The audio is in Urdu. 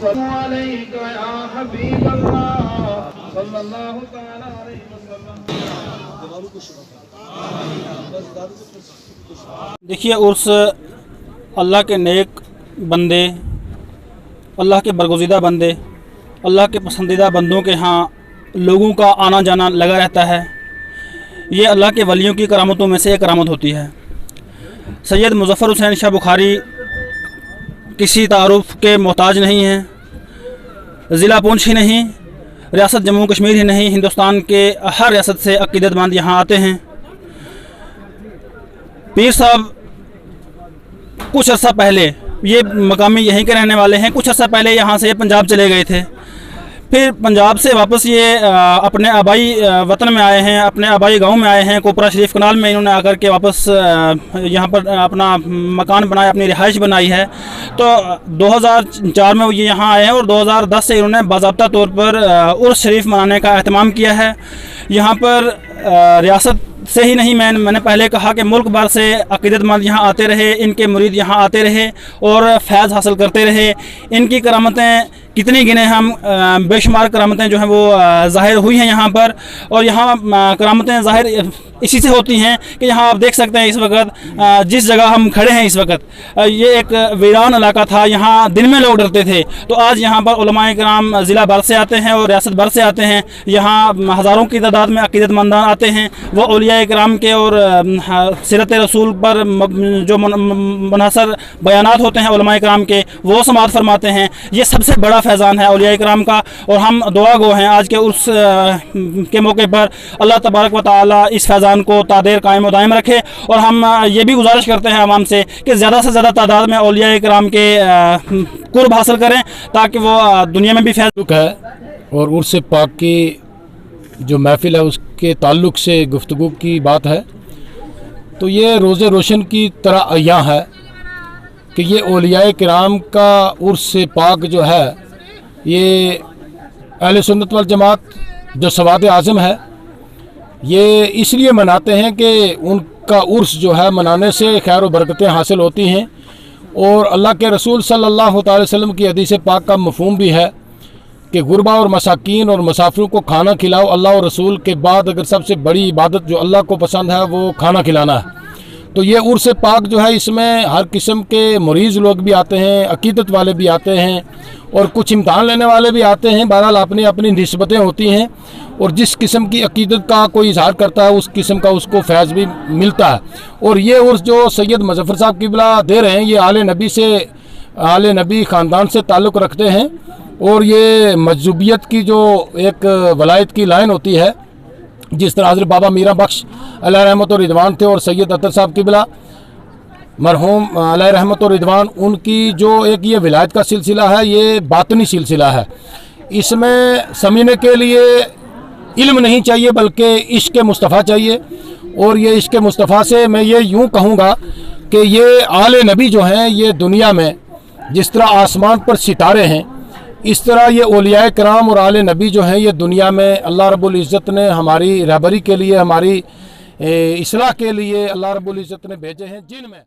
السلام علیک یا حبیب اللہ صلی اللہ تعالی علیہ وسلم۔ دیکھیے عرس اللہ کے نیک بندے، اللہ کے برگزیدہ بندے، اللہ کے پسندیدہ بندوں کے ہاں لوگوں کا آنا جانا لگا رہتا ہے۔ یہ اللہ کے ولیوں کی کرامتوں میں سے ایک کرامت ہوتی ہے۔ سید مظفر حسین شاہ بخاری کسی تعارف کے محتاج نہیں ہیں، ضلع پونچھ ہی نہیں، ریاست جموں کشمیر ہی نہیں، ہندوستان کے ہر ریاست سے عقیدت مند یہاں آتے ہیں۔ پیر صاحب کچھ عرصہ پہلے، یہ مقامی یہیں کے رہنے والے ہیں، کچھ عرصہ پہلے یہاں سے پنجاب چلے گئے تھے، پھر پنجاب سے واپس یہ اپنے آبائی وطن میں آئے ہیں، اپنے آبائی گاؤں میں آئے ہیں۔ کوپرا شریف کنال میں انہوں نے آ کر کے واپس یہاں پر اپنا مکان بنایا، اپنی رہائش بنائی ہے۔ تو 2004 میں وہ یہاں آئے ہیں اور 2010 سے انہوں نے باضابطہ طور پر عرس شریف منانے کا اہتمام کیا ہے۔ یہاں پر ریاست سے ہی نہیں، میں نے پہلے کہا کہ ملک بھر سے عقیدت مند یہاں آتے رہے، ان کے مرید یہاں آتے رہے اور فیض حاصل کرتے رہے۔ ان کی کرامتیں کتنی گنے ہم، بے شمار کرامتیں جو ہیں وہ ظاہر ہوئی ہیں یہاں پر، اور یہاں کرامتیں ظاہر اسی سے ہوتی ہیں کہ یہاں آپ دیکھ سکتے ہیں اس وقت جس جگہ ہم کھڑے ہیں اس وقت، یہ ایک ویران علاقہ تھا، یہاں دن میں لوگ ڈرتے تھے، تو آج یہاں پر علماء کرام ضلع بھر سے آتے ہیں اور ریاست بھر سے آتے ہیں۔ یہاں ہزاروں کی تعداد میں عقیدت مندان آتے ہیں، وہ اولیاء کرام کے اور سیرت رسول پر جو منحصر بیانات ہوتے ہیں علماء کرام کے، وہ سماعت فرماتے ہیں۔ یہ سب سے بڑا فیضان ہے اولیاء کرام کا، اور ہم دعا گو ہیں آج کے عرس کے موقع پر اللہ تبارک و تعالی اس فیضان کو تادیر قائم و دائم رکھے، اور ہم یہ بھی گزارش کرتے ہیں عوام سے کہ زیادہ سے زیادہ تعداد میں اولیاء کرام کے قرب حاصل کریں تاکہ وہ دنیا میں بھی فیض ہے۔ اور عرس پاک کی جو محفل ہے اس کے تعلق سے گفتگو کی بات ہے تو یہ روز روشن کی طرح عیاں ہے کہ یہ اولیاء کرام کا عرس پاک جو ہے یہ اہل سنت والجماعت جو سواد اعظم ہے یہ اس لیے مناتے ہیں کہ ان کا عرس جو ہے منانے سے خیر و برکتیں حاصل ہوتی ہیں، اور اللہ کے رسول صلی اللہ تعالی وسلم کی حدیث پاک کا مفہوم بھی ہے کہ غربا اور مساکین اور مسافروں کو کھانا کھلاؤ۔ اللہ اور رسول کے بعد اگر سب سے بڑی عبادت جو اللہ کو پسند ہے وہ کھانا کھلانا ہے۔ تو یہ عرس پاک جو ہے اس میں ہر قسم کے مریض لوگ بھی آتے ہیں، عقیدت والے بھی آتے ہیں، اور کچھ امتحان لینے والے بھی آتے ہیں۔ بہرحال اپنی اپنی نسبتیں ہوتی ہیں، اور جس قسم کی عقیدت کا کوئی اظہار کرتا ہے اس قسم کا اس کو فیض بھی ملتا ہے۔ اور یہ عرس جو سید مظفر صاحب قبلہ دے رہے ہیں یہ آل نبی خاندان سے تعلق رکھتے ہیں، اور یہ مجذوبیت کی جو ایک ولایت کی لائن ہوتی ہے، جس طرح حضرت بابا میرا بخش علیہ رحمت و رضوان تھے اور سید اطہر صاحب قبلہ مرحوم علیہ رحمت و رضوان، ان کی جو ایک یہ ولایت کا سلسلہ ہے یہ باطنی سلسلہ ہے۔ اس میں سمجھنے کے لیے علم نہیں چاہیے بلکہ عشق مصطفیٰ چاہیے، اور یہ عشق مصطفیٰ سے میں یہ یوں کہوں گا کہ یہ آل نبی جو ہیں یہ دنیا میں جس طرح آسمان پر ستارے ہیں، اس طرح یہ اولیاء کرام اور آل نبی جو ہیں یہ دنیا میں اللہ رب العزت نے ہماری رہبری کے لیے، ہماری اصلاح کے لیے اللہ رب العزت نے بھیجے ہیں، جن میں